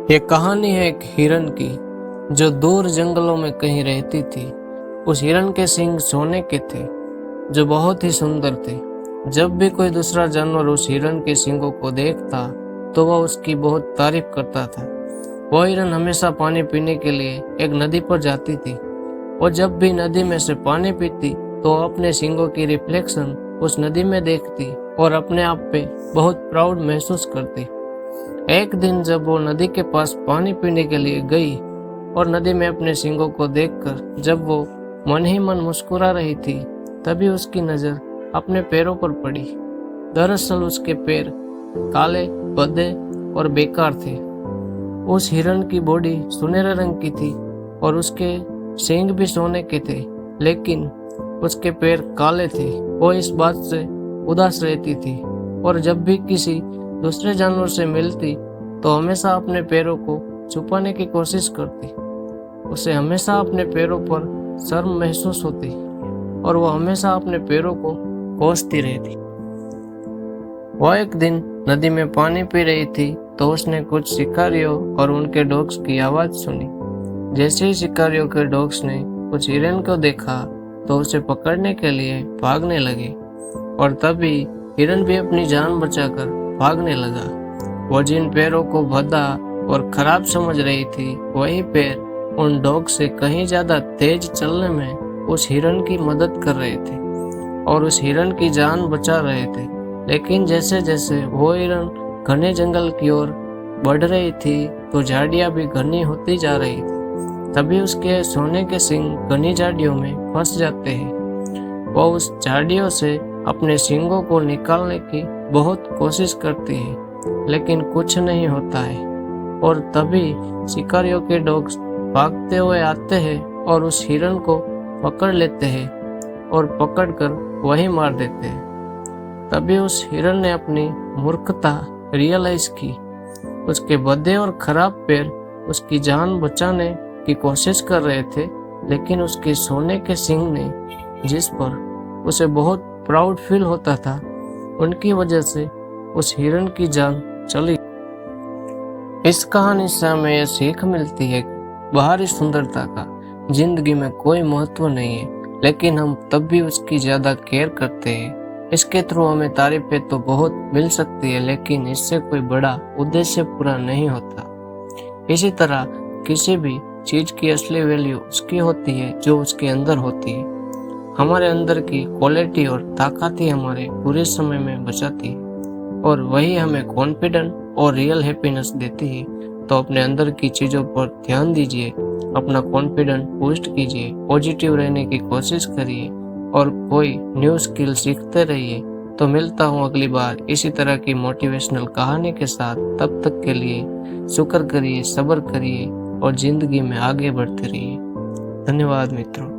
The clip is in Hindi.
ये कहानी है एक हिरन की जो दूर जंगलों में कहीं रहती थी। उस हिरन के सींग सोने के थे जो बहुत ही सुंदर थे। जब भी कोई दूसरा जानवर उस हिरन के सींगों को देखता तो वह उसकी बहुत तारीफ करता था। वह हिरन हमेशा पानी पीने के लिए एक नदी पर जाती थी और जब भी नदी में से पानी पीती तो अपने सींगों की रिफ्लेक्शन उस नदी में देखती और अपने आप पे बहुत प्राउड महसूस करती। एक दिन जब वो नदी के पास पानी पीने के लिए गई और नदी में अपने सींगों को देखकर जब वो मन ही मन मुस्कुरा रही थी, तभी उसकी नजर अपने पैरों पर पड़ी। दरअसल उसके पैर काले, भद्दे और बेकार थे। उस हिरन की बॉडी सुनहरे रंग की थी और उसके सींग भी सोने के थे, लेकिन उसके पैर काले थे। वो इस बात से उदास रहती थी और जब भी किसी दूसरे जानवर से मिलती तो हमेशा अपने पैरों को छुपाने की कोशिश करती। उसे हमेशा अपने पैरों पर शर्म महसूस होती और वह हमेशा अपने पैरों को कोसती रहती। वह एक दिन नदी में पानी पी रही थी तो उसने कुछ शिकारियों और उनके डॉग्स की आवाज सुनी। जैसे ही शिकारियों के डॉग्स ने कुछ हिरन को देखा तो उसे पकड़ने के लिए भागने लगे और तभी हिरन भी अपनी जान बचाकर भागने लगा। वो जिन पैरों को भद्दा और खराब समझ रही थी, वही पैर उन डॉग से कहीं ज्यादा तेज चलने में उस हिरन की मदद कर रहे थे और उस हिरन की जान बचा रहे थे। लेकिन जैसे जैसे वो हिरन घने जंगल की ओर बढ़ रही थी तो झाड़ियां भी घनी होती जा रही थी। तभी उसके सोने के सींग घनी झाड़ियों में फंस जाते हैं। वो उस झाड़ियों से अपने सींगों को निकालने की बहुत कोशिश करती है, लेकिन कुछ नहीं होता है। और तभी शिकारियों के डॉग्स भागते हुए आते हैं और उस हिरन को पकड़ लेते हैं और पकड़कर वहीं मार देते हैं। तभी उस हिरन ने अपनी मूर्खता रियलाइज की। उसके भद्दे और खराब पैर उसकी जान बचाने की कोशिश कर रहे थे, लेकिन उसके सोने के सींग ने, जिस पर उसे बहुत प्राउड फील होता था, उनकी वजह से उस हिरन की जान चली। इस कहानी से हमें यह सीख मिलती है कि बाहरी सुंदरता का जिंदगी में कोई महत्व नहीं है, लेकिन हम तब भी उसकी ज्यादा केयर करते हैं। इसके थ्रू हमें तारीफें तो बहुत मिल सकती है, लेकिन इससे कोई बड़ा उद्देश्य पूरा नहीं होता। इसी तरह किसी भी चीज की असली वैल्यू उसकी होती है जो उसके अंदर होती है। हमारे अंदर की क्वालिटी और ताकत ही हमारे बुरे समय में बचाती है और वही हमें कॉन्फिडेंट और रियल हैप्पीनेस देती है। तो अपने अंदर की चीजों पर ध्यान दीजिए, अपना कॉन्फिडेंस बूस्ट कीजिए, पॉजिटिव रहने की कोशिश करिए और कोई न्यू स्किल सीखते रहिए। तो मिलता हूँ अगली बार इसी तरह की मोटिवेशनल कहानी के साथ। तब तक के लिए शुक्र करिए, सब्र करिए और जिंदगी में आगे बढ़ते रहिए। धन्यवाद मित्रों।